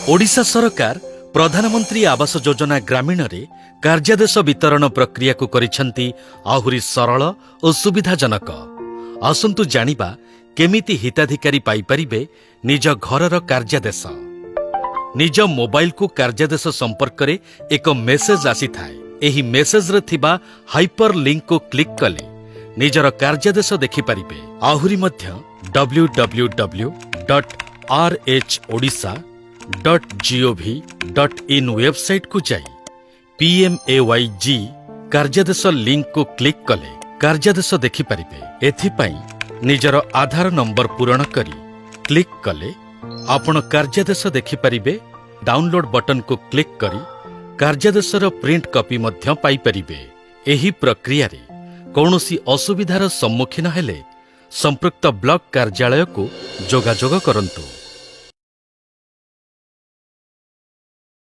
ओडिशा सरकार प्रधानमंत्री आवास योजना ग्रामीण रे कार्यादेश वितरण प्रक्रिया को करिसेंती आहुरी सरल और सुविधाजनक। आसंतु जानिबा केमिति हिताधिकारी पाई परिबे निज घरर कार्यादेश। निज मोबाइल को कार्यादेश संपर्क रे एक मेसेज आसी थाए। एही मेसेज रे थिबा हाइपर लिंक को क्लिक कले निजर कार्यादेश देखि परिबे। आहुरी मध्य www.rhodisha.gov.in वेबसाइट को जाई PMAYG कार्यादेश लिंक को क्लिक कले कार्यादेश देखि परिबे। एथिपाई निजर आधार नंबर पूरण करी क्लिक कले आपण कार्यादेश देखि परिबे। डाउनलोड बटन को क्लिक करी कार्यादेशर प्रिंट कॉपी मध्य पाई परिबे। एही प्रक्रिया रे कौनसी असुविधार सम्मुखीन हेले संपृक्त ब्लॉक कार्यालय को जोगाजोग करंतु।